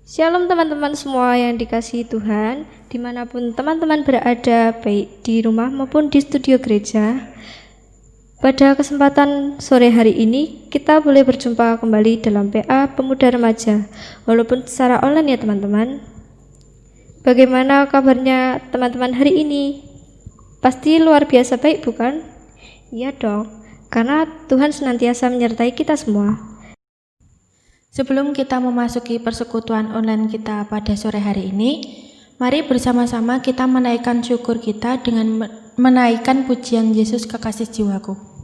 Shalom teman-teman semua yang dikasihi Tuhan, dimanapun teman-teman berada, baik di rumah maupun di studio gereja. Pada kesempatan sore hari ini, kita boleh berjumpa kembali dalam PA Pemuda Remaja, walaupun secara online ya teman-teman. Bagaimana kabarnya teman-teman hari ini? Pasti luar biasa baik bukan? Iya dong, karena Tuhan senantiasa menyertai kita semua. Sebelum kita memasuki persekutuan online kita pada sore hari ini, mari bersama-sama kita menaikkan syukur kita dengan menaikkan pujian Yesus Kekasih Jiwaku.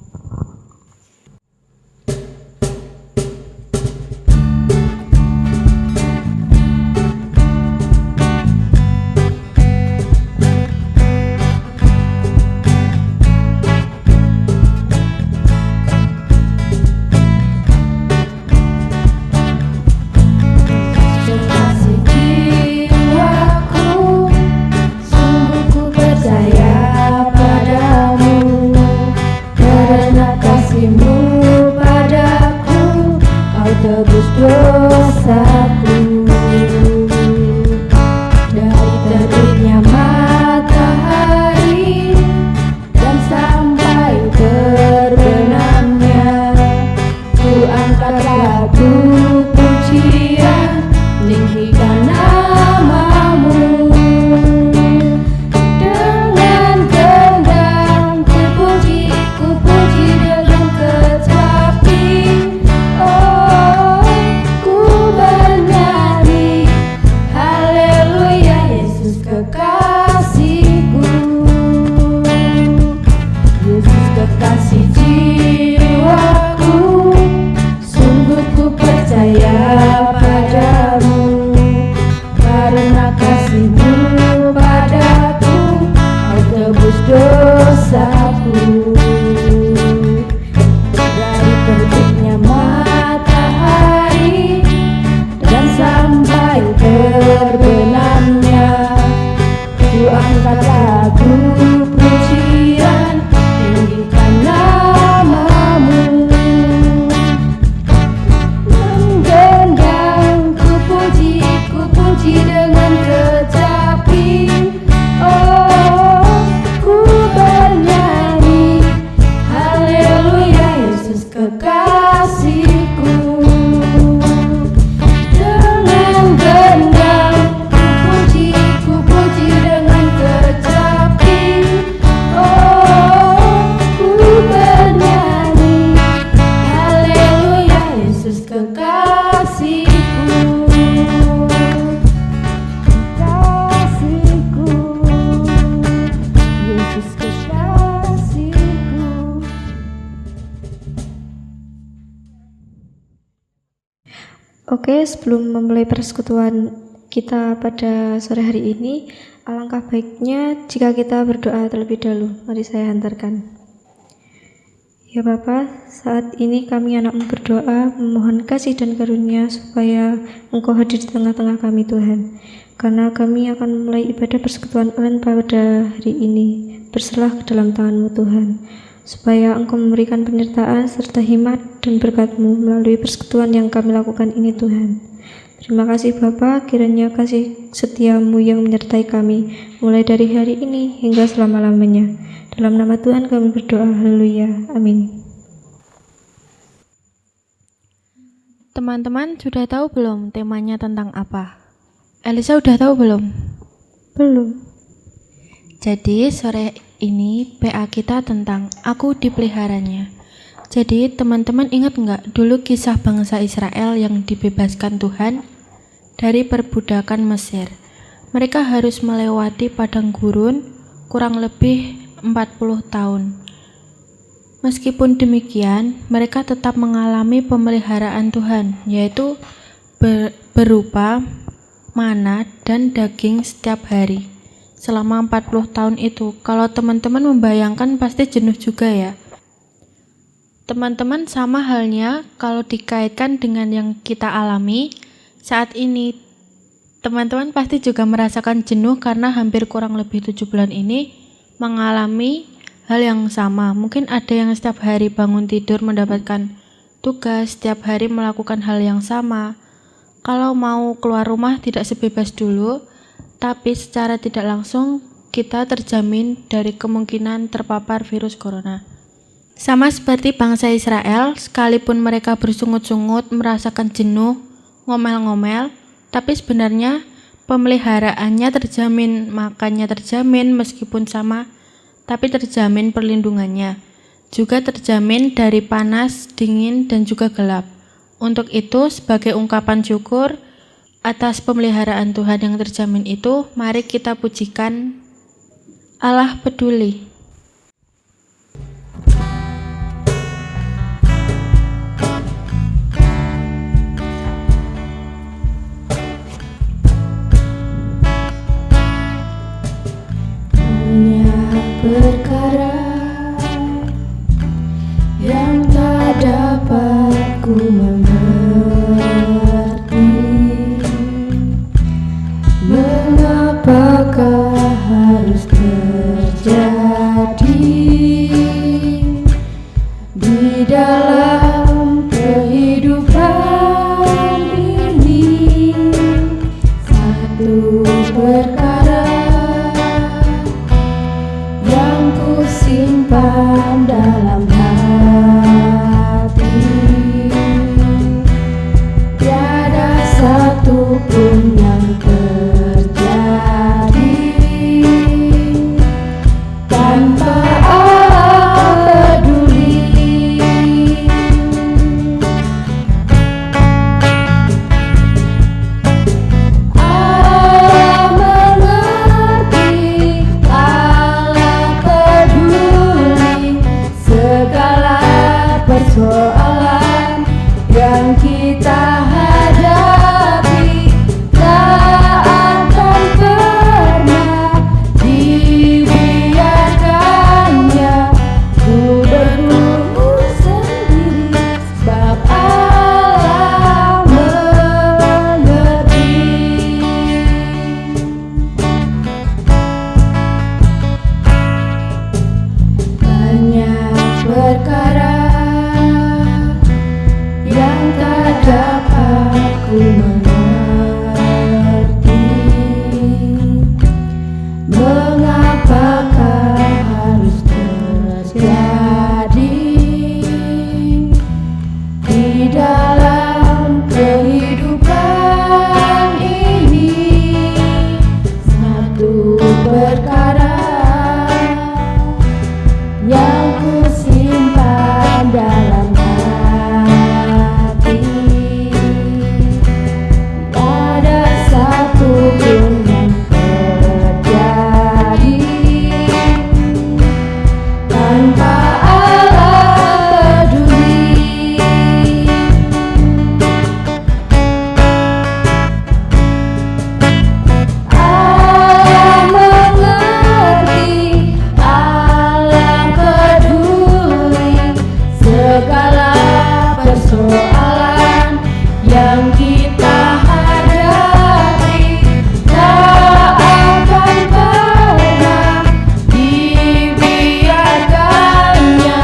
Oke, sebelum memulai persekutuan kita pada sore hari ini, alangkah baiknya jika kita berdoa terlebih dahulu. Mari saya hantarkan. Ya Bapa, saat ini kami anak-Mu berdoa, memohon kasih dan karunia supaya Engkau hadir di tengah-tengah kami Tuhan. Karena kami akan memulai ibadah persekutuan online pada hari ini, berserah ke dalam tangan-Mu Tuhan. Supaya Engkau memberikan penyertaan serta hikmat dan berkat-Mu melalui persekutuan yang kami lakukan ini Tuhan. Terima kasih Bapa, kiranya kasih setia-Mu yang menyertai kami, mulai dari hari ini hingga selama-lamanya. Dalam nama Tuhan kami berdoa, haleluya, amin. Teman-teman sudah tahu belum temanya tentang apa? Elisa udah tahu belum? Belum. Jadi sore ini PA kita tentang aku dipeliharanya. Jadi teman-teman ingat nggak dulu kisah bangsa Israel yang dibebaskan Tuhan dari perbudakan Mesir? Mereka harus melewati padang gurun kurang lebih 40 tahun. Meskipun demikian, mereka tetap mengalami pemeliharaan Tuhan, yaitu berupa mana dan daging setiap hari. Selama 40 tahun itu, kalau teman-teman membayangkan pasti jenuh juga ya. Teman-teman sama halnya kalau dikaitkan dengan yang kita alami saat ini. Teman-teman pasti juga merasakan jenuh karena hampir kurang lebih 7 bulan ini mengalami hal yang sama. Mungkin ada yang setiap hari bangun tidur mendapatkan tugas, setiap hari melakukan hal yang sama. Kalau mau keluar rumah tidak sebebas dulu, tapi secara tidak langsung kita terjamin dari kemungkinan terpapar virus corona. Sama seperti bangsa Israel, sekalipun mereka bersungut-sungut, merasakan jenuh, ngomel-ngomel, tapi sebenarnya pemeliharaannya terjamin, makannya terjamin meskipun sama, tapi terjamin perlindungannya. Juga terjamin dari panas, dingin, dan juga gelap. Untuk itu, sebagai ungkapan syukur atas pemeliharaan Tuhan yang terjamin itu, mari kita pujikan Allah peduli. Perkara yang tak dapat ku mengerti, mengapakah harus terjadi di dalam kehidupan ini. Satu perkara yang ku simpan dalam hati, tiada satu pun yang terjadi tanpa Allah peduli. Allah mengerti, Allah peduli segala persoalan yang kita hadapi. Tak akan pernah dibiarkannya ku bergumul sendiri, sebab Allah mengerti. Banyak perkara yang tak dapat ku mengerti, mengapakah harus terjadi di dalam kehidupan ini. Satu perkara yang ku simpan dalam hati, ada satu pun yang terjadi tanpa Allah peduli. Allah mengerti, Allah peduli segala persoalan yang kita hadapi. Tak akan pernah dibiarkannya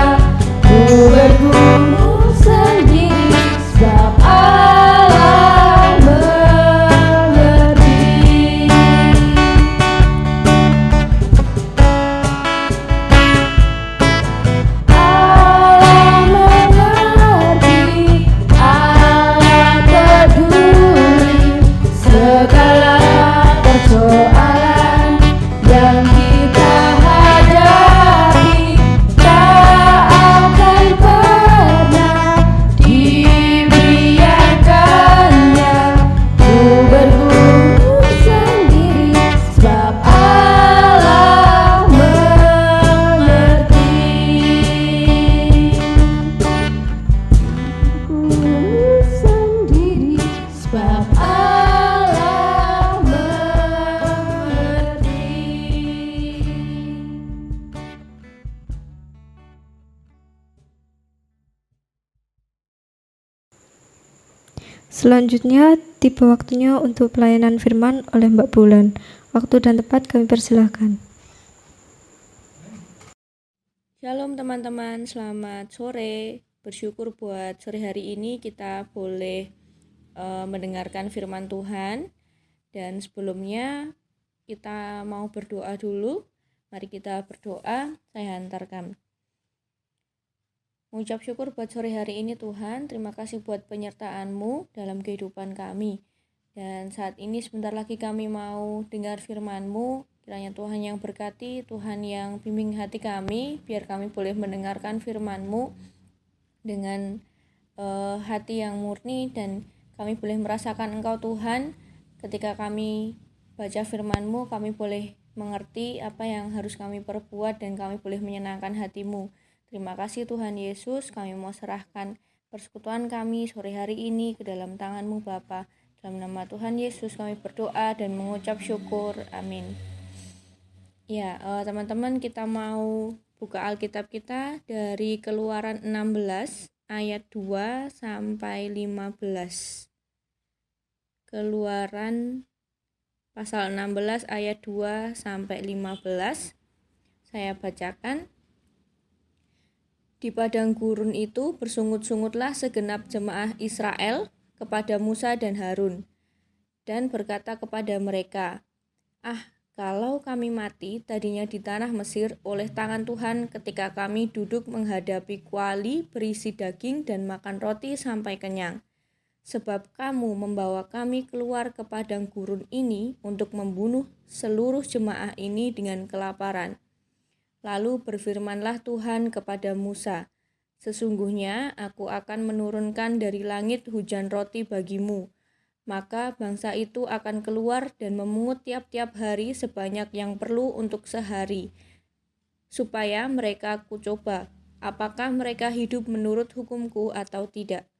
ku bergumul sendiri, sebab Allah mengerti. Allah mengerti, Allah peduli segala persoalan yang kita hadapi. Tak akan pernah dibiarkannya ku bergumul sendiri, sebab Allah mengerti. Bergumul sendiri, sebab Allah mengerti. Selanjutnya, tiba waktunya untuk pelayanan firman oleh Mbak Bulan. Waktu dan tempat kami persilahkan. Shalom teman-teman, selamat sore. Bersyukur buat sore hari ini kita boleh mendengarkan firman Tuhan. Dan sebelumnya kita mau berdoa dulu. Mari kita berdoa, saya hantarkan. Mengucap syukur buat sore hari ini Tuhan, terima kasih buat penyertaan-Mu dalam kehidupan kami. Dan saat ini sebentar lagi kami mau dengar firman-Mu, kiranya Tuhan yang berkati, Tuhan yang bimbing hati kami, biar kami boleh mendengarkan firman-Mu dengan hati yang murni, dan kami boleh merasakan Engkau Tuhan. Ketika kami baca firman-Mu, kami boleh mengerti apa yang harus kami perbuat, dan kami boleh menyenangkan hati-Mu. Terima kasih Tuhan Yesus, kami mau serahkan persekutuan kami sore hari ini ke dalam tangan-Mu Bapa. Dalam nama Tuhan Yesus kami berdoa dan mengucap syukur. Amin. Ya, teman-teman, kita mau buka Alkitab kita dari Keluaran 16 ayat 2 sampai 15. Keluaran pasal 16 ayat 2 sampai 15. Saya bacakan. Di padang gurun itu bersungut-sungutlah segenap jemaah Israel kepada Musa dan Harun, dan berkata kepada mereka, kalau kami mati tadinya di tanah Mesir oleh tangan Tuhan ketika kami duduk menghadapi kuali berisi daging dan makan roti sampai kenyang. Sebab kamu membawa kami keluar ke padang gurun ini untuk membunuh seluruh jemaah ini dengan kelaparan. Lalu berfirmanlah Tuhan kepada Musa, sesungguhnya aku akan menurunkan dari langit hujan roti bagimu. Maka bangsa itu akan keluar dan memungut tiap-tiap hari sebanyak yang perlu untuk sehari, supaya mereka kucoba, apakah mereka hidup menurut hukumku atau tidak.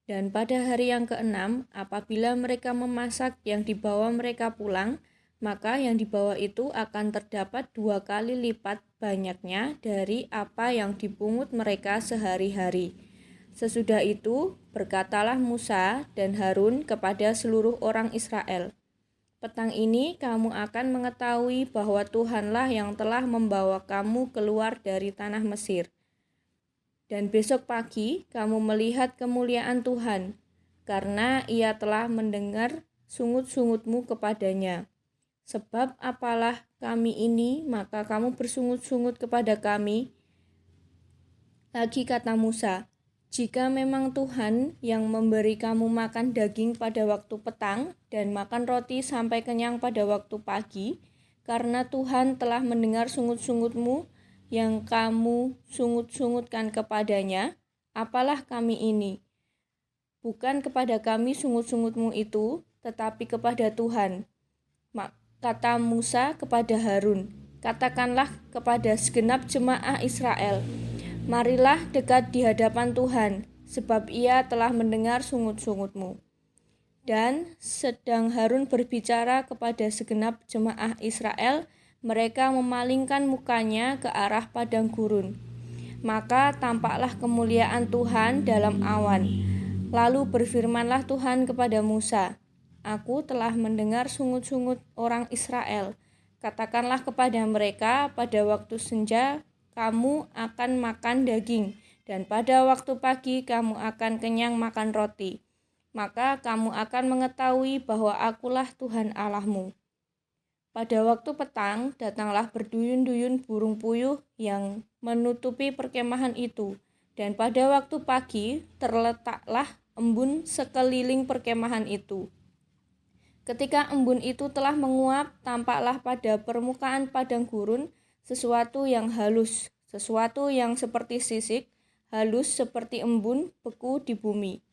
Dan pada hari yang ke-6, apabila mereka memasak yang dibawa mereka pulang, maka yang dibawa itu akan terdapat 2 kali lipat banyaknya dari apa yang dipungut mereka sehari-hari. Sesudah itu, berkatalah Musa dan Harun kepada seluruh orang Israel, petang ini kamu akan mengetahui bahwa Tuhanlah yang telah membawa kamu keluar dari tanah Mesir. Dan besok pagi kamu melihat kemuliaan Tuhan, karena Ia telah mendengar sungut-sungutmu kepadanya. Sebab apalah kami ini, maka kamu bersungut-sungut kepada kami. Lagi kata Musa, jika memang Tuhan yang memberi kamu makan daging pada waktu petang dan makan roti sampai kenyang pada waktu pagi, karena Tuhan telah mendengar sungut-sungutmu yang kamu sungut-sungutkan kepadanya, apalah kami ini? Bukan kepada kami sungut-sungutmu itu, tetapi kepada Tuhan. Kata Musa kepada Harun, katakanlah kepada segenap jemaah Israel, marilah dekat di hadapan Tuhan, sebab Ia telah mendengar sungut-sungutmu. Dan sedang Harun berbicara kepada segenap jemaah Israel, mereka memalingkan mukanya ke arah padang gurun. Maka tampaklah kemuliaan Tuhan dalam awan. Lalu berfirmanlah Tuhan kepada Musa, Aku telah mendengar sungut-sungut orang Israel. Katakanlah kepada mereka, pada waktu senja kamu akan makan daging, dan pada waktu pagi kamu akan kenyang makan roti. Maka kamu akan mengetahui bahwa akulah Tuhan Allahmu. Pada waktu petang, datanglah berduyun-duyun burung puyuh yang menutupi perkemahan itu. Dan pada waktu pagi, terletaklah embun sekeliling perkemahan itu. Ketika embun itu telah menguap, tampaklah pada permukaan padang gurun sesuatu yang halus, sesuatu yang seperti sisik, halus seperti embun beku di bumi.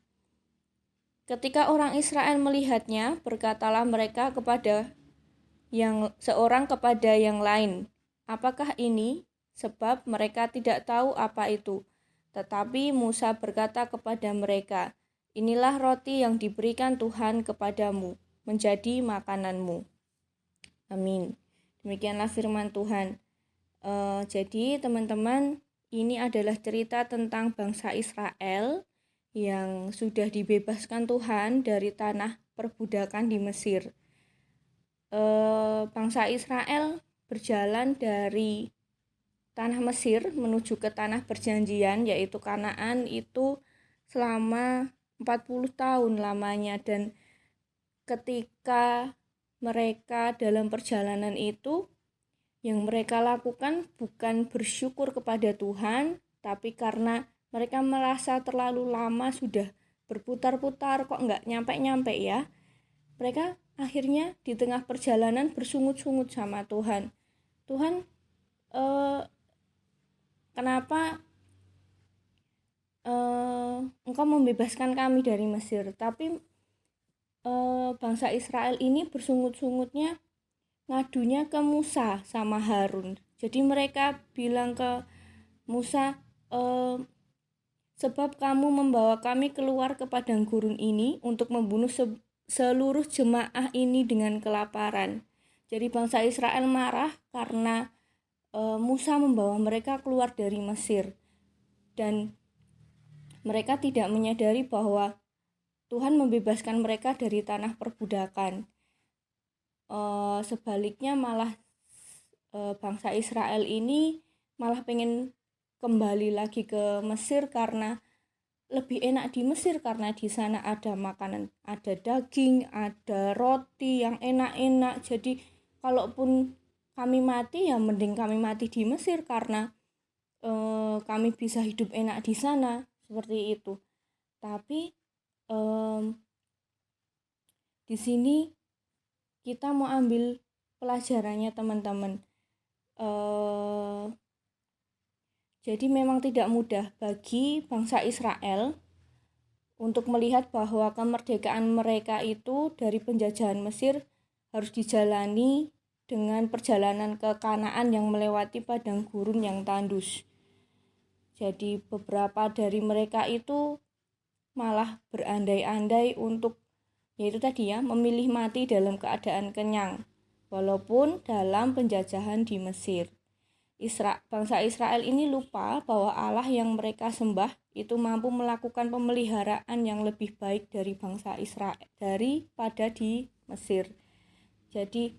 Ketika orang Israel melihatnya, berkatalah mereka kepada seorang kepada yang lain, apakah ini? Sebab mereka tidak tahu apa itu. Tetapi Musa berkata kepada mereka, inilah roti yang diberikan Tuhan kepadamu, menjadi makananmu. Amin. Demikianlah firman Tuhan. Jadi teman-teman, ini adalah cerita tentang bangsa Israel yang sudah dibebaskan Tuhan dari tanah perbudakan di Mesir. Bangsa Israel berjalan dari tanah Mesir menuju ke tanah perjanjian, yaitu Kanaan, itu selama 40 tahun lamanya, dan ketika mereka dalam perjalanan itu, yang mereka lakukan bukan bersyukur kepada Tuhan, tapi karena mereka merasa terlalu lama sudah berputar-putar kok nggak nyampe-nyampe ya. Mereka akhirnya di tengah perjalanan bersungut-sungut sama Tuhan. Tuhan, kenapa Engkau membebaskan kami dari Mesir? Tapi bangsa Israel ini bersungut-sungutnya ngadunya ke Musa sama Harun. Jadi mereka bilang ke Musa, sebab kamu membawa kami keluar ke padang gurun ini untuk membunuh seluruh jemaah ini dengan kelaparan. Jadi bangsa Israel marah karena Musa membawa mereka keluar dari Mesir, dan mereka tidak menyadari bahwa Tuhan membebaskan mereka dari tanah perbudakan. Sebaliknya malah bangsa Israel ini malah pengen kembali lagi ke Mesir karena lebih enak di Mesir, karena di sana ada makanan, ada daging, ada roti yang enak-enak. Jadi kalaupun kami mati ya mending kami mati di Mesir karena kami bisa hidup enak di sana, seperti itu. Tapi di sini kita mau ambil pelajarannya teman-teman. Jadi memang tidak mudah bagi bangsa Israel untuk melihat bahwa kemerdekaan mereka itu dari penjajahan Mesir harus dijalani dengan perjalanan ke Kanaan yang melewati padang gurun yang tandus. Jadi beberapa dari mereka itu malah berandai-andai untuk, yaitu tadi ya, memilih mati dalam keadaan kenyang walaupun dalam penjajahan di Mesir. Bangsa Israel ini lupa bahwa Allah yang mereka sembah itu mampu melakukan pemeliharaan yang lebih baik dari bangsa Israel daripada di Mesir. Jadi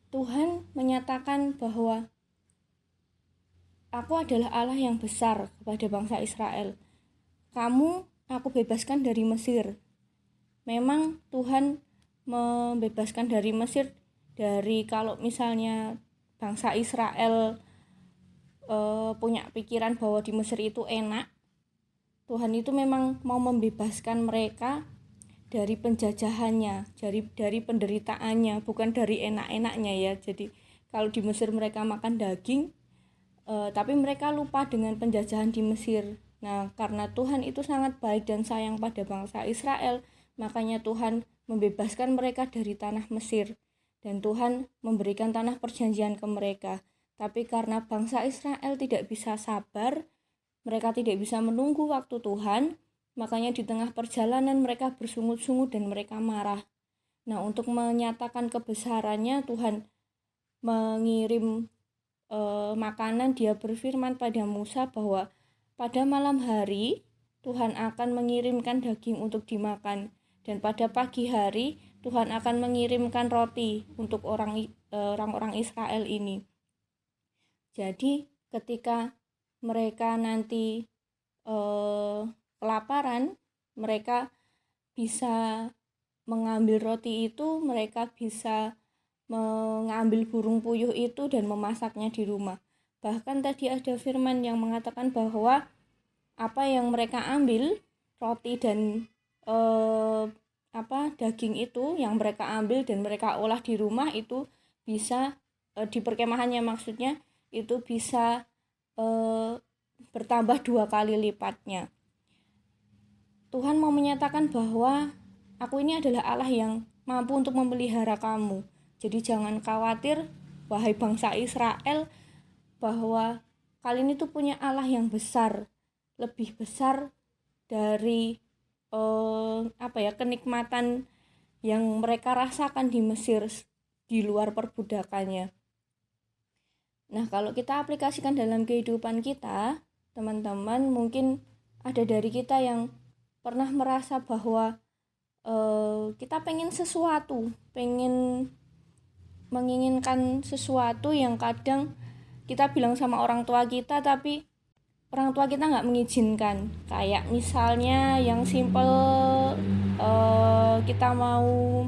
Tuhan menyatakan bahwa Aku adalah Allah yang besar kepada bangsa Israel. Kamu aku bebaskan dari Mesir. Memang Tuhan membebaskan dari Mesir dari, kalau misalnya bangsa Israel punya pikiran bahwa di Mesir itu enak, Tuhan itu memang mau membebaskan mereka dari penjajahannya, dari penderitaannya, bukan dari enak-enaknya ya. Jadi kalau di Mesir mereka makan daging, tapi mereka lupa dengan penjajahan di Mesir. Nah, karena Tuhan itu sangat baik dan sayang pada bangsa Israel, makanya Tuhan membebaskan mereka dari tanah Mesir, dan Tuhan memberikan tanah perjanjian ke mereka. Tapi karena bangsa Israel tidak bisa sabar, mereka tidak bisa menunggu waktu Tuhan, makanya di tengah perjalanan mereka bersungut-sungut dan mereka marah. Nah, untuk menyatakan kebesarannya, Tuhan mengirim makanan. Dia berfirman pada Musa bahwa pada malam hari Tuhan akan mengirimkan daging untuk dimakan, dan pada pagi hari Tuhan akan mengirimkan roti untuk orang-orang Israel ini. Jadi ketika mereka nanti kelaparan, mereka bisa mengambil roti itu, mereka bisa mengambil burung puyuh itu dan memasaknya di rumah. Bahkan tadi ada firman yang mengatakan bahwa apa yang mereka ambil, roti dan daging itu yang mereka ambil dan mereka olah di rumah itu bisa di perkemahannya, maksudnya itu bisa bertambah 2 kali lipatnya. Tuhan mau menyatakan bahwa aku ini adalah Allah yang mampu untuk memelihara kamu. Jadi jangan khawatir, wahai bangsa Israel, bahwa kalian itu punya Allah yang besar, lebih besar dari kenikmatan yang mereka rasakan di Mesir di luar perbudakannya. Nah, kalau kita aplikasikan dalam kehidupan kita, teman-teman, mungkin ada dari kita yang pernah merasa bahwa kita pengen menginginkan sesuatu yang kadang kita bilang sama orang tua kita, tapi orang tua kita nggak mengizinkan. Kayak misalnya yang simple, kita mau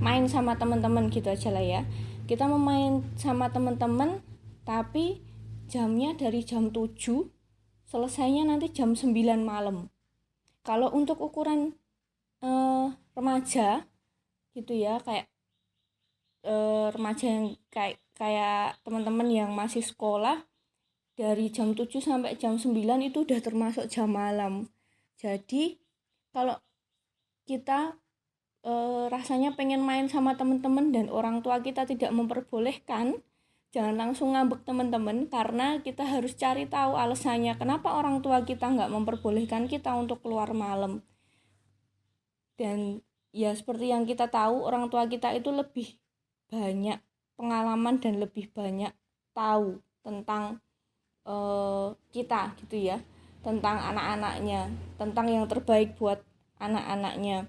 main sama teman-teman gitu aja lah ya. Kita mau main sama teman-teman tapi jamnya dari jam 7, selesainya nanti jam 9 malam. Kalau untuk ukuran remaja gitu ya, kayak remaja yang kayak teman-teman yang masih sekolah, dari jam 7 sampai jam 9 itu udah termasuk jam malam. Jadi kalau kita rasanya pengen main sama teman-teman dan orang tua kita tidak memperbolehkan, jangan langsung ngambek teman-teman, karena kita harus cari tahu alasannya kenapa orang tua kita nggak memperbolehkan kita untuk keluar malam. Dan ya seperti yang kita tahu, orang tua kita itu lebih banyak pengalaman dan lebih banyak tahu tentang kita gitu ya, tentang anak-anaknya, tentang yang terbaik buat anak-anaknya.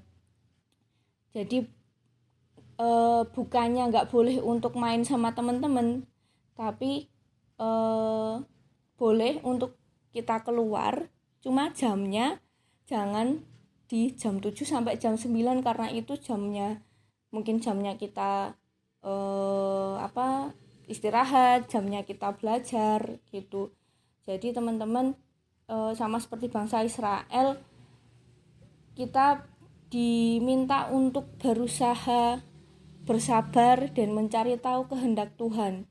Jadi bukannya nggak boleh untuk main sama teman-teman, tapi boleh untuk kita keluar, cuma jamnya jangan di jam 7 sampai jam 9, karena itu mungkin jamnya kita istirahat, jamnya kita belajar gitu. Jadi teman-teman, sama seperti bangsa Israel, kita diminta untuk berusaha bersabar dan mencari tahu kehendak Tuhan.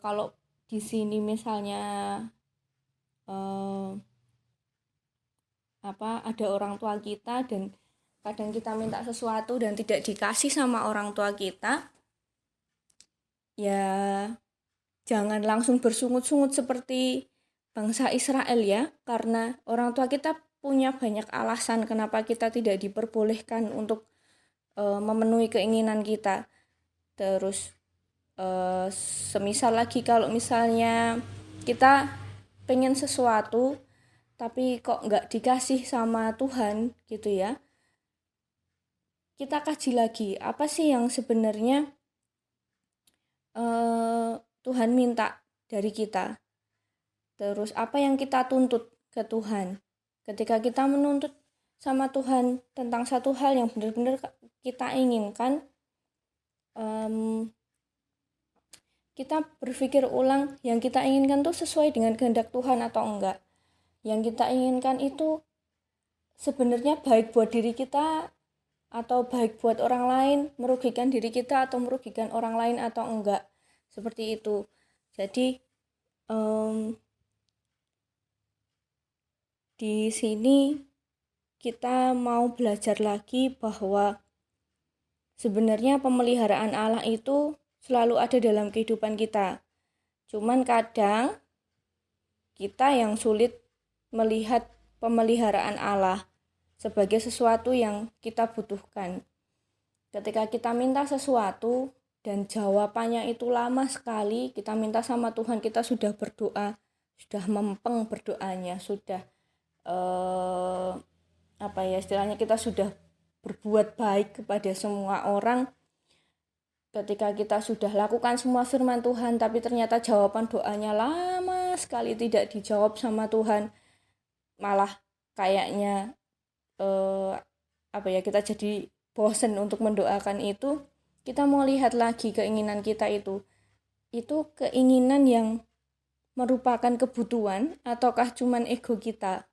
Kalau di sini misalnya ada orang tua kita dan kadang kita minta sesuatu dan tidak dikasih sama orang tua kita, ya jangan langsung bersungut-sungut seperti bangsa Israel ya, karena orang tua kita punya banyak alasan kenapa kita tidak diperbolehkan untuk memenuhi keinginan kita. Terus semisal lagi kalau misalnya kita pengen sesuatu tapi kok nggak dikasih sama Tuhan gitu ya, kita kaji lagi apa sih yang sebenarnya Tuhan minta dari kita. Terus apa yang kita tuntut ke Tuhan. Ketika kita menuntut sama Tuhan tentang satu hal yang benar-benar kita inginkan, kita berpikir ulang yang kita inginkan tuh sesuai dengan kehendak Tuhan atau enggak. Yang kita inginkan itu sebenarnya baik buat diri kita atau baik buat orang lain, merugikan diri kita atau merugikan orang lain atau enggak. Seperti itu. Jadi di sini kita mau belajar lagi bahwa sebenarnya pemeliharaan Allah itu selalu ada dalam kehidupan kita. Cuman kadang kita yang sulit melihat pemeliharaan Allah sebagai sesuatu yang kita butuhkan. Ketika kita minta sesuatu dan jawabannya itu lama sekali, kita minta sama Tuhan, kita sudah berdoa, sudah mempeng berdoanya, sudah istilahnya kita sudah berbuat baik kepada semua orang. Ketika kita sudah lakukan semua firman Tuhan, tapi ternyata jawaban doanya lama sekali tidak dijawab sama Tuhan, malah kayaknya kita jadi bosan untuk mendoakan itu. Kita mau lihat lagi keinginan kita itu keinginan yang merupakan kebutuhan ataukah cuman ego kita.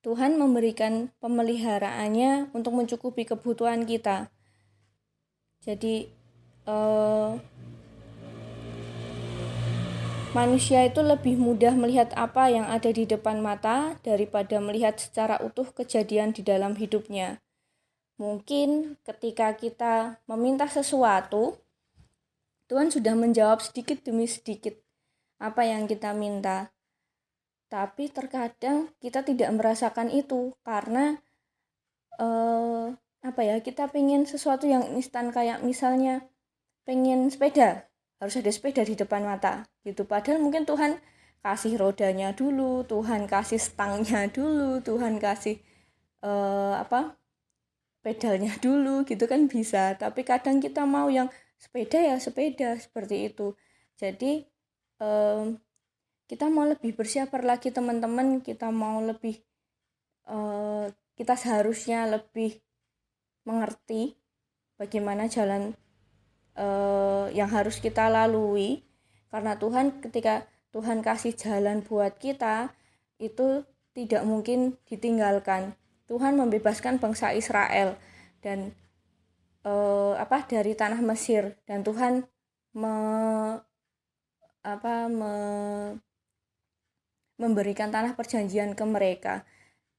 Tuhan memberikan pemeliharaannya untuk mencukupi kebutuhan kita. Jadi manusia itu lebih mudah melihat apa yang ada di depan mata daripada melihat secara utuh kejadian di dalam hidupnya. Mungkin ketika kita meminta sesuatu, Tuhan sudah menjawab sedikit demi sedikit apa yang kita minta. Tapi terkadang kita tidak merasakan itu karena kita pengen sesuatu yang instan, kayak misalnya pengen sepeda, harus ada sepeda di depan mata gitu. Padahal mungkin Tuhan kasih rodanya dulu, Tuhan kasih stangnya dulu, Tuhan kasih pedalnya dulu gitu kan bisa. Tapi kadang kita mau yang sepeda ya sepeda, seperti itu. Jadi kita mau lebih bersabar lagi teman-teman, kita seharusnya lebih mengerti bagaimana jalan yang harus kita lalui, karena ketika Tuhan kasih jalan buat kita itu tidak mungkin ditinggalkan. Tuhan membebaskan bangsa Israel dan dari tanah Mesir, dan Tuhan memberikan tanah perjanjian ke mereka.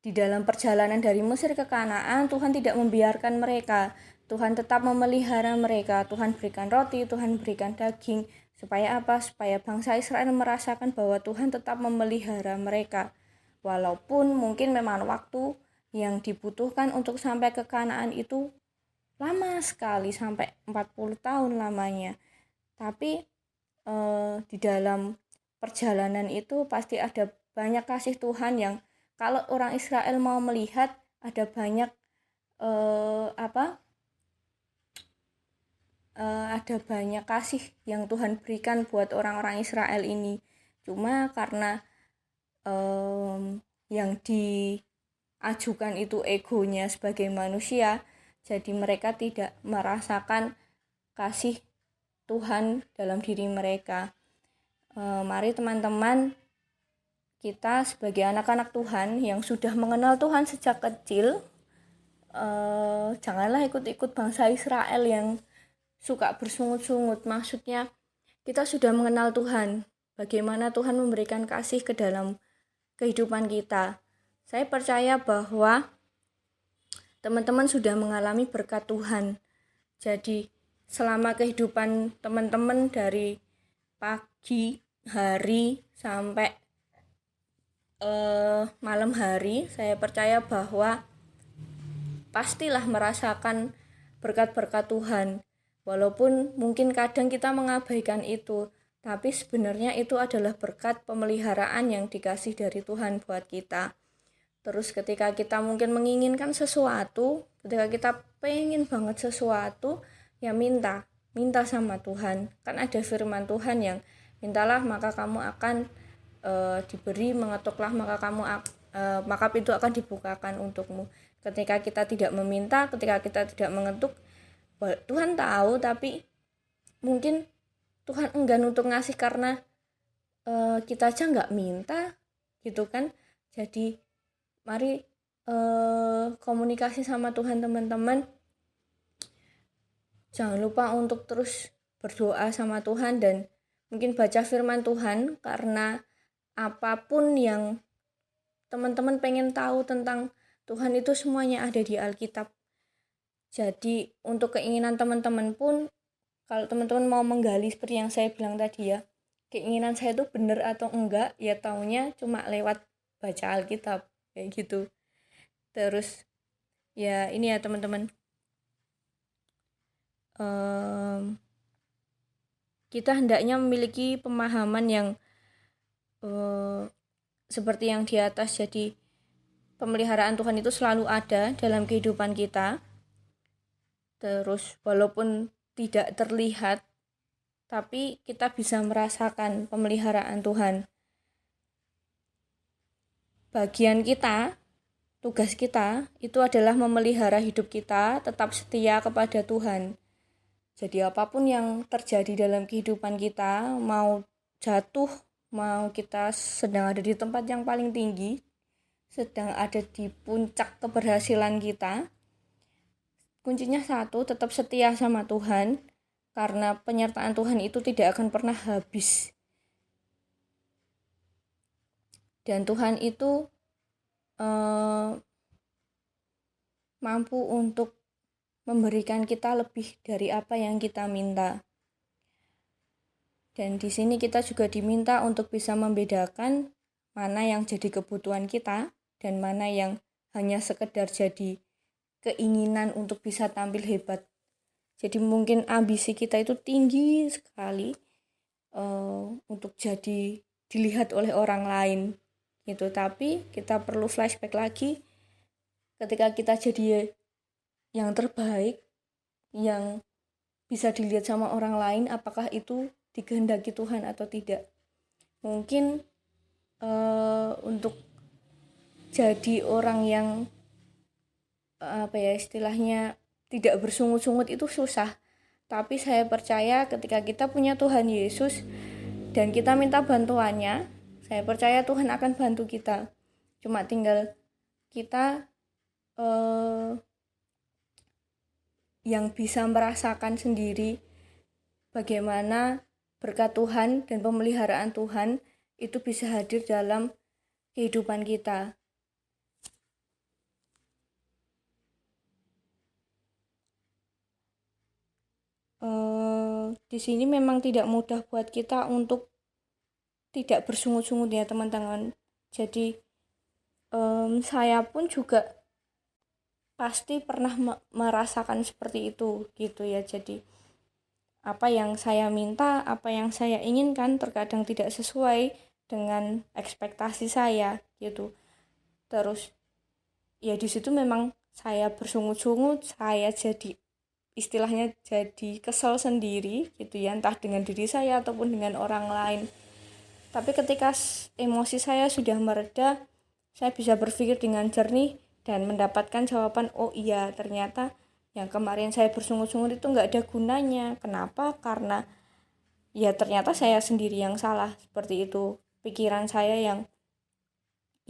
Di dalam perjalanan dari Mesir ke Kanaan, Tuhan tidak membiarkan mereka. Tuhan tetap memelihara mereka. Tuhan berikan roti, Tuhan berikan daging. Supaya apa? Supaya bangsa Israel merasakan bahwa Tuhan tetap memelihara mereka. Walaupun mungkin memang waktu yang dibutuhkan untuk sampai ke Kanaan itu lama sekali, sampai 40 tahun lamanya. Tapi di dalam perjalanan itu pasti ada banyak kasih Tuhan yang kalau orang Israel mau melihat, ada banyak ada banyak kasih yang Tuhan berikan buat orang-orang Israel ini. Cuma karena yang diajukan itu egonya sebagai manusia, jadi mereka tidak merasakan kasih Tuhan dalam diri mereka. Mari teman-teman, kita sebagai anak-anak Tuhan yang sudah mengenal Tuhan sejak kecil, janganlah ikut-ikut bangsa Israel yang suka bersungut-sungut. Maksudnya kita sudah mengenal Tuhan, bagaimana Tuhan memberikan kasih ke dalam kehidupan kita. Saya percaya bahwa teman-teman sudah mengalami berkat Tuhan. Jadi selama kehidupan teman-teman dari pagi hari sampai malam hari, saya percaya bahwa pastilah merasakan berkat-berkat Tuhan. Walaupun mungkin kadang kita mengabaikan itu, tapi sebenarnya itu adalah berkat pemeliharaan yang dikasih dari Tuhan buat kita. Terus ketika kita mungkin menginginkan sesuatu, ketika kita pengen banget sesuatu, ya minta sama Tuhan. Kan ada firman Tuhan yang mintalah maka kamu akan diberi, mengetuklah maka pintu akan dibukakan untukmu. Ketika kita tidak meminta, ketika kita tidak mengetuk, Tuhan tahu, tapi mungkin Tuhan enggan untuk ngasih karena kita aja nggak minta gitu kan. Jadi mari komunikasi sama Tuhan teman-teman. Jangan lupa untuk terus berdoa sama Tuhan dan mungkin baca firman Tuhan, karena apapun yang teman-teman pengen tahu tentang Tuhan itu semuanya ada di Alkitab. Jadi untuk keinginan teman-teman pun, kalau teman-teman mau menggali seperti yang saya bilang tadi ya, keinginan saya itu benar atau enggak, ya taunya cuma lewat baca Alkitab kayak gitu. Terus ya ini ya teman-teman, kita hendaknya memiliki pemahaman yang seperti yang di atas. Jadi pemeliharaan Tuhan itu selalu ada dalam kehidupan kita. Terus walaupun tidak terlihat, tapi kita bisa merasakan pemeliharaan Tuhan. Bagian kita, tugas kita itu adalah memelihara hidup kita tetap setia kepada Tuhan. Jadi apapun yang terjadi dalam kehidupan kita, mau jatuh, mau kita sedang ada di tempat yang paling tinggi, sedang ada di puncak keberhasilan kita, kuncinya satu, tetap setia sama Tuhan, karena penyertaan Tuhan itu tidak akan pernah habis. Dan Tuhan itu mampu untuk memberikan kita lebih dari apa yang kita minta. Dan di sini kita juga diminta untuk bisa membedakan mana yang jadi kebutuhan kita dan mana yang hanya sekedar jadi keinginan untuk bisa tampil hebat. Jadi mungkin ambisi kita itu tinggi sekali untuk jadi dilihat oleh orang lain gitu. Tapi kita perlu flashback lagi, ketika kita jadi yang terbaik, yang bisa dilihat sama orang lain, apakah itu dikehendaki Tuhan atau tidak. Mungkin untuk jadi orang yang istilahnya tidak bersungut-sungut itu susah. Tapi saya percaya ketika kita punya Tuhan Yesus dan kita minta bantuannya, saya percaya Tuhan akan bantu kita. Cuma tinggal kita yang bisa merasakan sendiri bagaimana berkat Tuhan dan pemeliharaan Tuhan itu bisa hadir dalam kehidupan kita. Di sini memang tidak mudah buat kita untuk tidak bersungut-sungut ya teman-teman. Jadi saya pun juga pasti pernah merasakan seperti itu gitu ya. Jadi apa yang saya minta, apa yang saya inginkan terkadang tidak sesuai dengan ekspektasi saya gitu. Terus ya di situ memang saya bersungut-sungut, saya jadi istilahnya jadi kesel sendiri gitu ya, entah dengan diri saya ataupun dengan orang lain. Tapi ketika emosi saya sudah mereda, saya bisa berpikir dengan jernih dan mendapatkan jawaban, oh iya ternyata yang kemarin saya bersungut-sungut itu nggak ada gunanya. Kenapa? Karena ya ternyata saya sendiri yang salah, seperti itu. Pikiran saya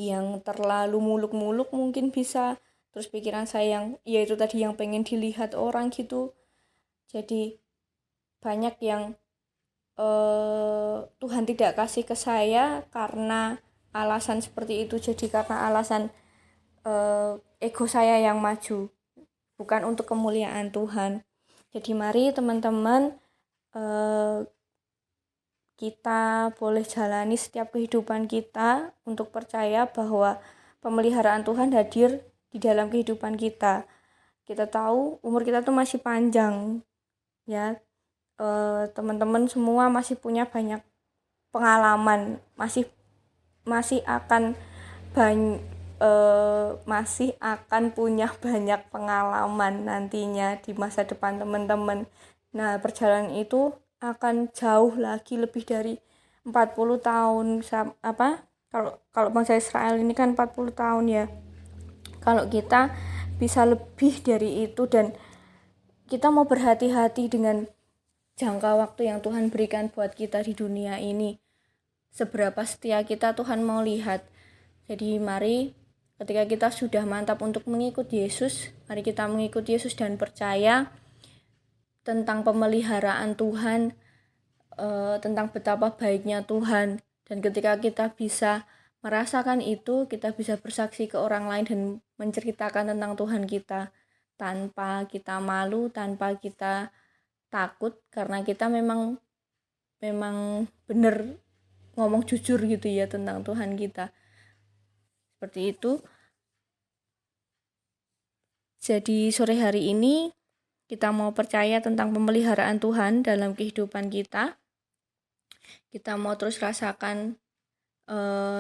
yang terlalu muluk-muluk mungkin bisa, terus pikiran saya yang ya itu tadi yang pengen dilihat orang gitu. Jadi banyak yang Tuhan tidak kasih ke saya karena alasan seperti itu. Jadi karena alasan ego saya yang maju, bukan untuk kemuliaan Tuhan. Jadi mari teman-teman kita boleh jalani setiap kehidupan kita untuk percaya bahwa pemeliharaan Tuhan hadir di dalam kehidupan kita. Kita tahu umur kita tuh masih panjang ya. Teman-teman semua masih punya banyak pengalaman, masih akan punya banyak pengalaman nantinya di masa depan teman-teman. Nah, perjalanan itu akan jauh lagi, lebih dari 40 tahun. Kalau bangsa Israel ini kan 40 tahun ya. Kalau kita bisa lebih dari itu dan kita mau berhati-hati dengan jangka waktu yang Tuhan berikan buat kita di dunia ini. Seberapa setia kita Tuhan mau lihat. Jadi mari ketika kita sudah mantap untuk mengikut Yesus, mari kita mengikut Yesus dan percaya tentang pemeliharaan Tuhan, tentang betapa baiknya Tuhan. Dan ketika kita bisa merasakan itu, kita bisa bersaksi ke orang lain dan menceritakan tentang Tuhan kita tanpa kita malu, tanpa kita takut, karena kita memang benar ngomong jujur gitu ya tentang Tuhan kita. Seperti itu. Jadi sore hari ini kita mau percaya tentang pemeliharaan Tuhan dalam kehidupan kita. Kita mau terus rasakan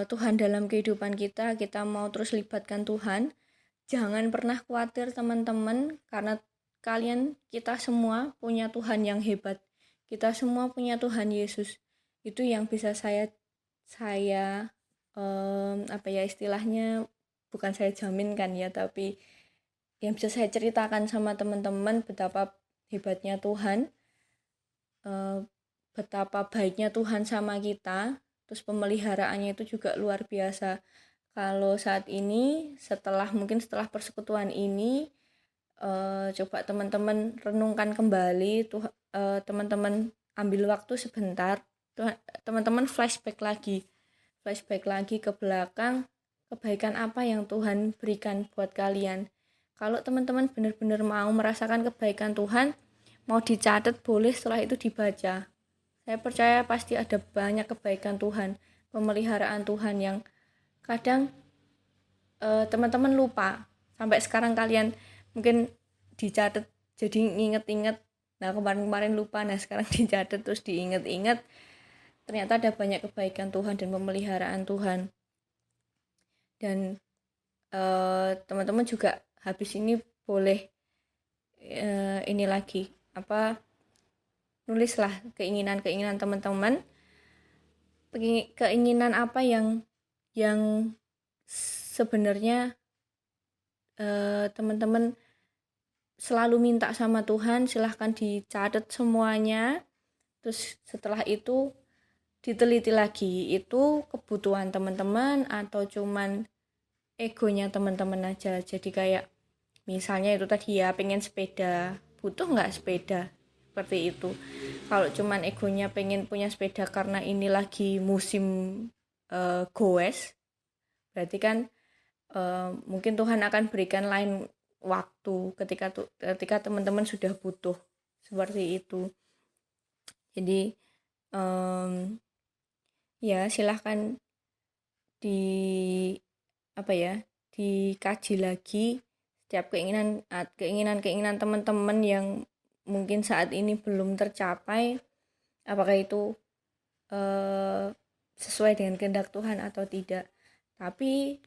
Tuhan dalam kehidupan kita. Kita mau terus libatkan Tuhan. Jangan pernah khawatir teman-teman, karena kita semua punya Tuhan yang hebat. Kita semua punya Tuhan Yesus. Itu yang bisa saya istilahnya, bukan saya jaminkan ya, tapi yang bisa saya ceritakan sama teman-teman betapa hebatnya Tuhan, betapa baiknya Tuhan sama kita. Terus pemeliharaannya itu juga luar biasa. Kalau saat ini setelah persekutuan ini, coba teman-teman renungkan kembali, teman-teman ambil waktu sebentar, teman-teman flashback lagi ke belakang, kebaikan apa yang Tuhan berikan buat kalian. Kalau teman-teman benar-benar mau merasakan kebaikan Tuhan, mau dicatat boleh, setelah itu dibaca. Saya percaya pasti ada banyak kebaikan Tuhan, pemeliharaan Tuhan yang kadang teman-teman lupa. Sampai sekarang kalian mungkin dicatat jadi inget-inget. Nah, kemarin lupa, nah sekarang dicatat terus diinget-inget. Ternyata ada banyak kebaikan Tuhan dan pemeliharaan Tuhan. Dan teman-teman juga habis ini boleh nulislah keinginan teman-teman, keinginan apa yang yang sebenarnya teman-teman selalu minta sama Tuhan, silahkan dicatat semuanya. Terus setelah itu diteliti lagi, itu kebutuhan teman-teman atau cuman egonya teman-teman aja. Jadi kayak misalnya itu tadi ya, pengen sepeda, butuh nggak sepeda? Seperti itu. Kalau cuman egonya pengen punya sepeda karena ini lagi musim goes, berarti kan mungkin Tuhan akan berikan lain waktu ketika teman-teman sudah butuh, seperti itu. Jadi ya silahkan di dikaji lagi setiap keinginan teman-teman yang mungkin saat ini belum tercapai, apakah itu sesuai dengan kehendak Tuhan atau tidak. Tapi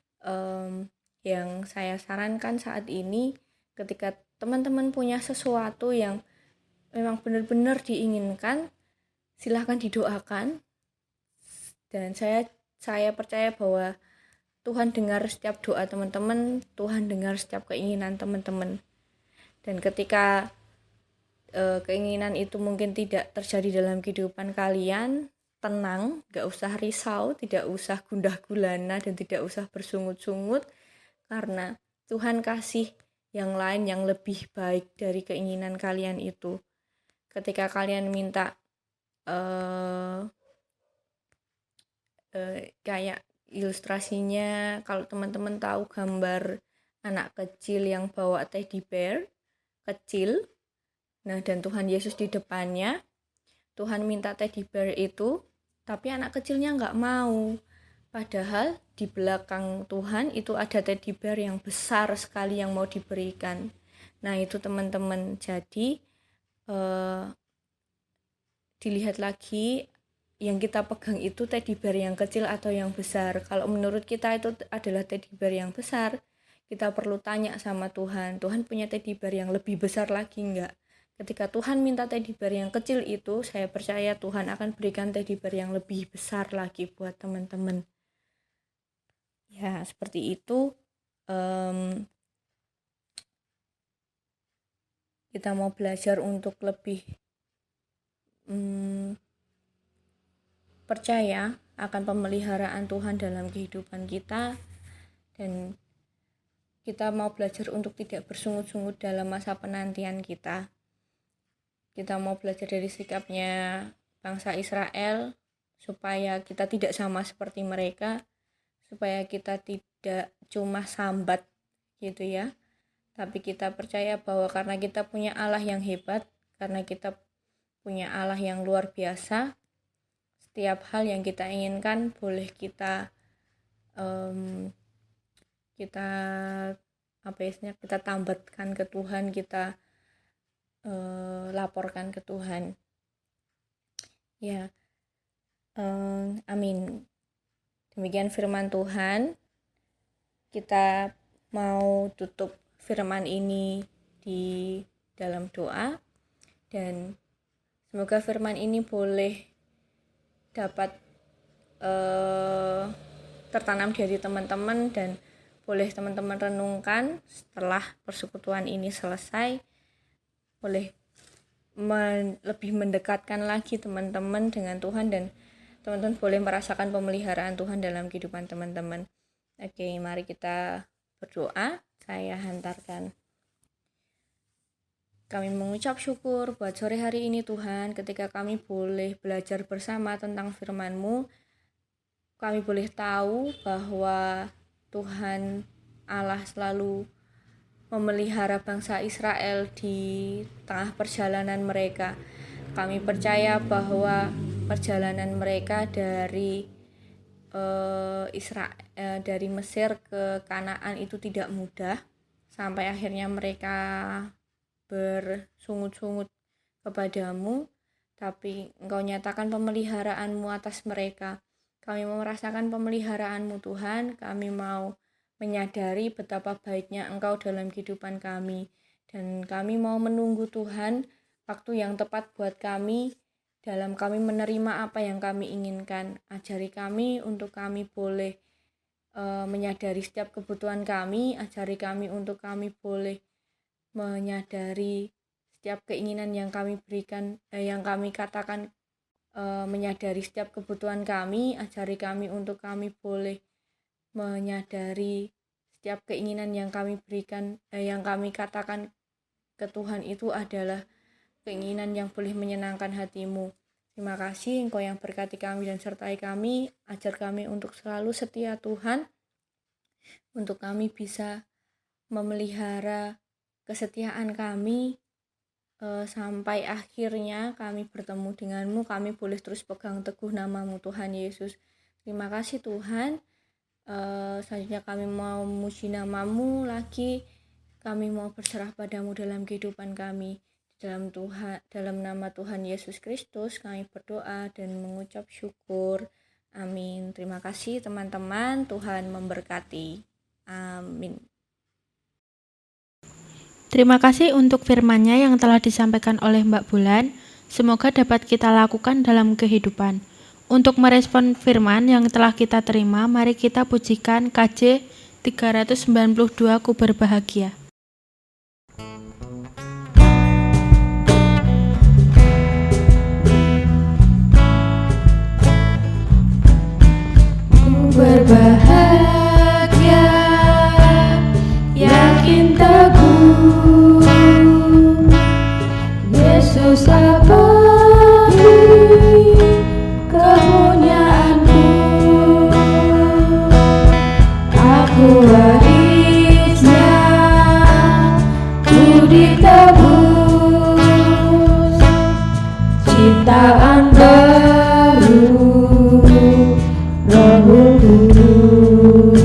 yang saya sarankan saat ini, ketika teman-teman punya sesuatu yang memang benar-benar diinginkan, silahkan didoakan, dan saya percaya bahwa Tuhan dengar setiap doa teman-teman, Tuhan dengar setiap keinginan teman-teman. Dan ketika keinginan itu mungkin tidak terjadi dalam kehidupan kalian, tenang, gak usah risau, tidak usah gundah gulana, dan tidak usah bersungut-sungut, karena Tuhan kasih yang lain yang lebih baik dari keinginan kalian itu. Ketika kalian minta kayak ilustrasinya, kalau teman-teman tahu gambar anak kecil yang bawa teddy bear kecil, nah dan Tuhan Yesus di depannya, Tuhan minta teddy bear itu, tapi anak kecilnya nggak mau. Padahal di belakang Tuhan itu ada teddy bear yang besar sekali yang mau diberikan. Nah itu teman-teman, jadi dilihat lagi yang kita pegang itu teddy bear yang kecil atau yang besar. Kalau menurut kita itu adalah teddy bear yang besar, kita perlu tanya sama Tuhan, Tuhan punya teddy bear yang lebih besar lagi enggak? Ketika Tuhan minta teddy bear yang kecil itu, saya percaya Tuhan akan berikan teddy bear yang lebih besar lagi buat teman-teman. Ya, seperti itu. Kita mau belajar untuk lebih percaya akan pemeliharaan Tuhan dalam kehidupan kita, dan kita mau belajar untuk tidak bersungut-sungut dalam masa penantian kita. Kita mau belajar dari sikapnya bangsa Israel supaya kita tidak sama seperti mereka, supaya kita tidak cuma sambat gitu ya, tapi kita percaya bahwa karena kita punya Allah yang hebat, karena kita punya Allah yang luar biasa, setiap hal yang kita inginkan boleh kita kita tambatkan ke Tuhan, kita laporkan ke Tuhan. Ya, amin. Demikian firman Tuhan. Kita mau tutup firman ini di dalam doa, dan semoga firman ini boleh dapat tertanam di hati teman-teman, dan boleh teman-teman renungkan setelah persekutuan ini selesai, boleh lebih mendekatkan lagi teman-teman dengan Tuhan, dan teman-teman boleh merasakan pemeliharaan Tuhan dalam kehidupan teman-teman. Oke, mari kita berdoa. Saya hantarkan. Kami mengucap syukur buat sore hari ini Tuhan, ketika kami boleh belajar bersama tentang firman-Mu. Kami boleh tahu bahwa Tuhan Allah selalu memelihara bangsa Israel di tengah perjalanan mereka. Kami percaya bahwa perjalanan mereka dari dari Mesir ke Kanaan itu tidak mudah, sampai akhirnya mereka bersungut-sungut kepadamu, tapi Engkau nyatakan pemeliharaan-Mu atas mereka. Kami mau merasakan pemeliharaan-Mu Tuhan, kami mau menyadari betapa baiknya Engkau dalam kehidupan kami, dan kami mau menunggu Tuhan waktu yang tepat buat kami dalam kami menerima apa yang kami inginkan. Ajari kami untuk kami boleh menyadari setiap kebutuhan kami, ajari kami untuk kami boleh menyadari setiap keinginan yang kami berikan, yang kami katakan, menyadari setiap kebutuhan kami, ajari kami untuk kami boleh menyadari setiap keinginan yang kami berikan, yang kami katakan ke Tuhan itu adalah keinginan yang boleh menyenangkan hati-Mu. Terima kasih Engkau yang berkati kami dan sertai kami, ajar kami untuk selalu setia Tuhan, untuk kami bisa memelihara kesetiaan kami sampai akhirnya kami bertemu denganmu, kami boleh terus pegang teguh nama-Mu Tuhan Yesus. Terima kasih Tuhan. Selanjutnya kami mau memuji nama-Mu lagi, kami mau berserah pada-Mu dalam kehidupan kami. Dalam nama Tuhan Yesus Kristus kami berdoa dan mengucap syukur. Amin. Terima kasih teman-teman, Tuhan memberkati. Amin. Terima kasih untuk firman-Nya yang telah disampaikan oleh Mbak Bulan. Semoga dapat kita lakukan dalam kehidupan. Untuk merespon firman yang telah kita terima, mari kita pujikan KJ 392 Ku Berbahagia. Berbahagia, yakin teguh, Yesus abadi kepunyaanku. Aku warisnya, ku ditebus, ciptaan baru, Roh Kudus.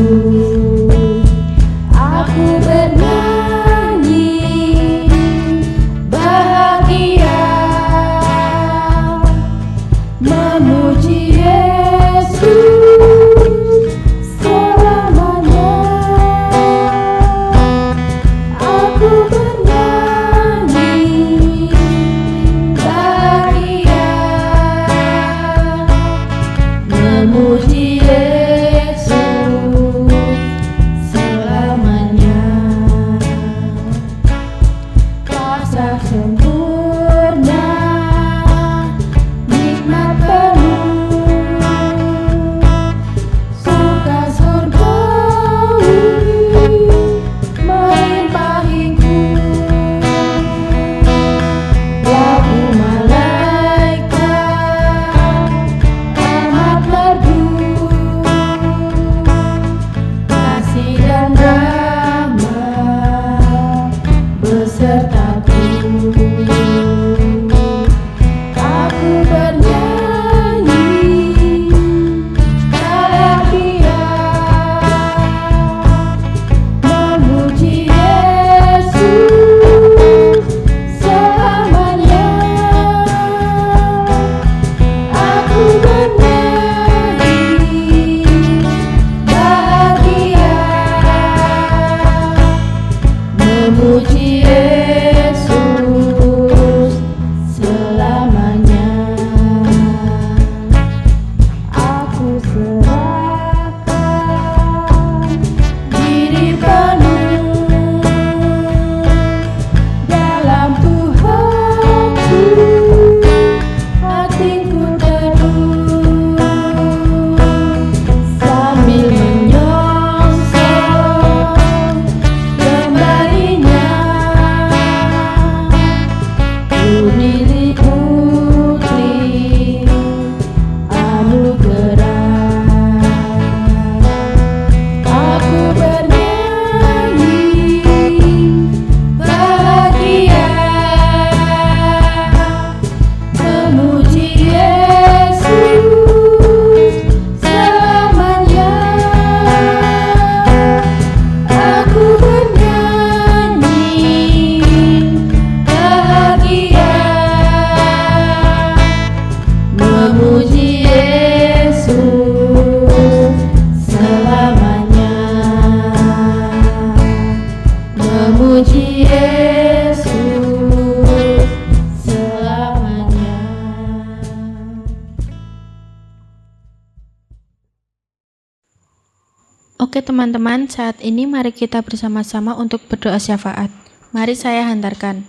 Oke teman-teman, saat ini mari kita bersama-sama untuk berdoa syafaat. Mari saya hantarkan.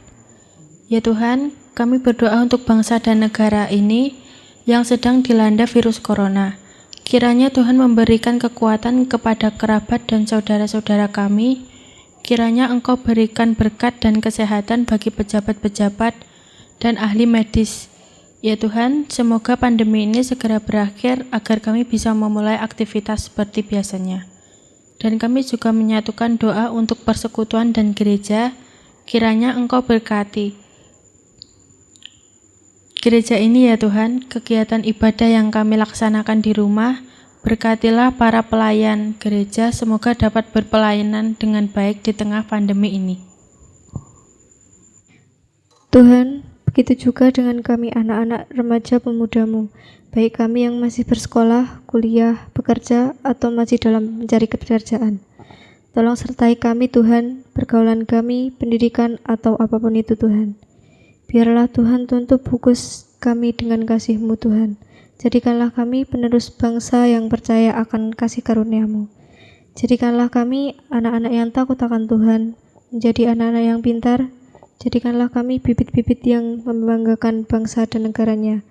Ya Tuhan, kami berdoa untuk bangsa dan negara ini yang sedang dilanda virus corona. Kiranya Tuhan memberikan kekuatan kepada kerabat dan saudara-saudara kami. Kiranya Engkau berikan berkat dan kesehatan bagi pejabat-pejabat dan ahli medis. Ya Tuhan, semoga pandemi ini segera berakhir agar kami bisa memulai aktivitas seperti biasanya. Dan kami juga menyatukan doa untuk persekutuan dan gereja. Kiranya Engkau berkati gereja ini ya Tuhan, kegiatan ibadah yang kami laksanakan di rumah. Berkatilah para pelayan gereja, semoga dapat berpelayanan dengan baik di tengah pandemi ini. Tuhan, begitu juga dengan kami anak-anak remaja pemudamu, baik kami yang masih bersekolah, kuliah, bekerja, atau masih dalam mencari pekerjaan. Tolong sertai kami Tuhan, pergaulan kami, pendidikan, atau apapun itu Tuhan. Biarlah Tuhan tuntun fokus kami dengan kasih-Mu Tuhan. Jadikanlah kami penerus bangsa yang percaya akan kasih karunia-Mu. Jadikanlah kami anak-anak yang takut akan Tuhan, menjadi anak-anak yang pintar. Jadikanlah kami bibit-bibit yang membanggakan bangsa dan negaranya.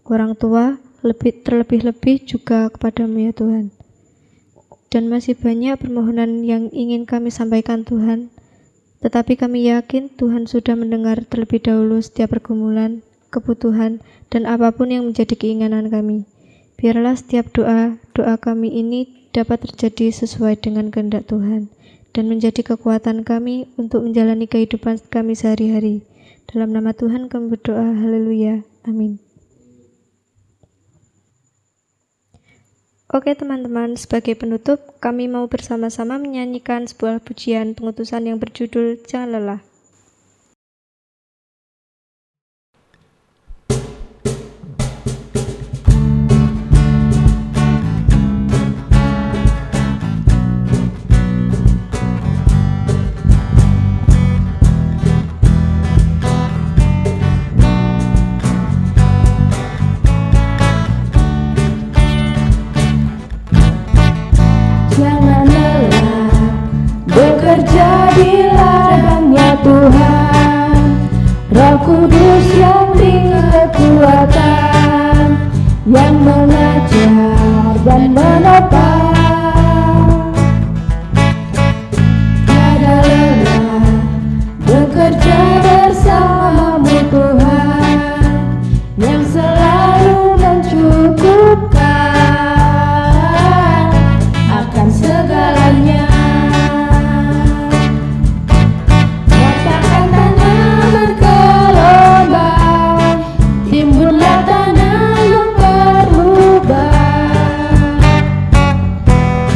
Orang tua, terlebih-lebih juga kepadamu ya Tuhan. Dan masih banyak permohonan yang ingin kami sampaikan Tuhan. Tetapi kami yakin Tuhan sudah mendengar terlebih dahulu setiap pergumulan, kebutuhan, dan apapun yang menjadi keinginan kami. Biarlah setiap doa kami ini dapat terjadi sesuai dengan kehendak Tuhan. Dan menjadi kekuatan kami untuk menjalani kehidupan kami sehari-hari. Dalam nama Tuhan kami berdoa, haleluya, amin. Oke teman-teman, sebagai penutup, kami mau bersama-sama menyanyikan sebuah pujian pengutusan yang berjudul Jangan Lelah. Jangan lelah bekerja di ladangnya Tuhan, Roh Kudus yang beri kekuatan, yang mengajar dan menopang. Tiada lelah bekerja bersamamu Tuhan, yang selalu mencukupkan akan segalanya. Ratakan tanah bergelombang, timbullah tanah yang berubah,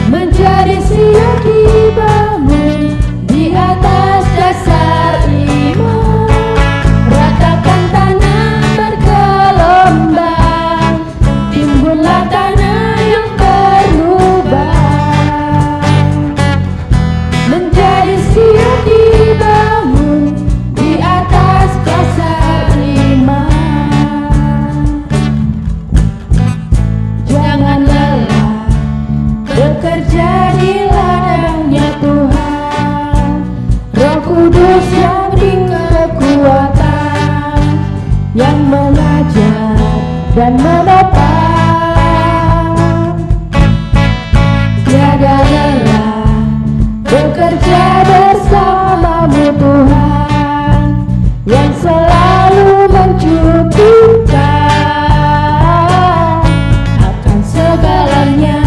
menjadi siap dibangun di atas dasar iman. Ratakan tanah bergelombang, timbullah tanah yang berubah, menjadi siap dibangun di atas dasar iman. Jangan lelah bekerja di ladangnya Tuhan, Roh Kudus yang beri kekuatan, yang mengajar dan menopang. Tiada lelah bekerja bersamamu Tuhan, yang selalu mencukupkan akan segalanya.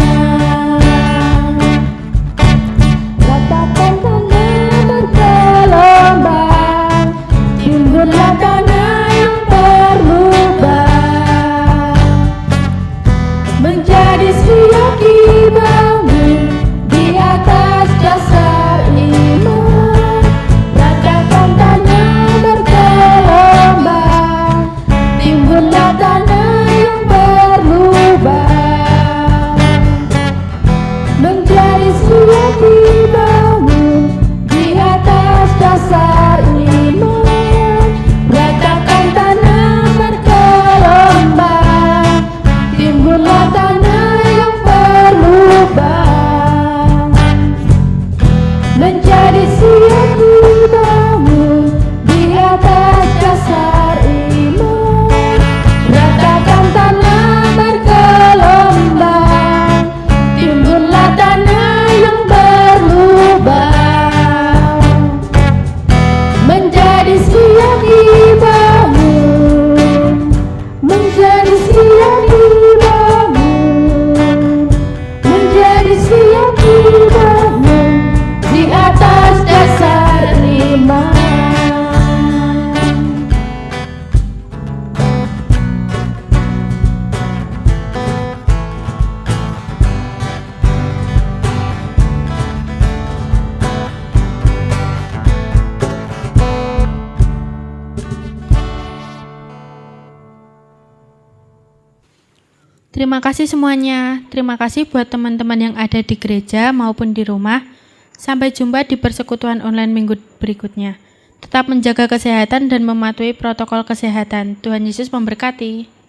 Ratakan tanah bergelombang, timbullah tanah yang berubah, menjadi siap dibangun di atas dasar iman. Terima kasih semuanya. Terima kasih buat teman-teman yang ada di gereja maupun di rumah. Sampai jumpa di persekutuan online minggu berikutnya. Tetap menjaga kesehatan dan mematuhi protokol kesehatan. Tuhan Yesus memberkati.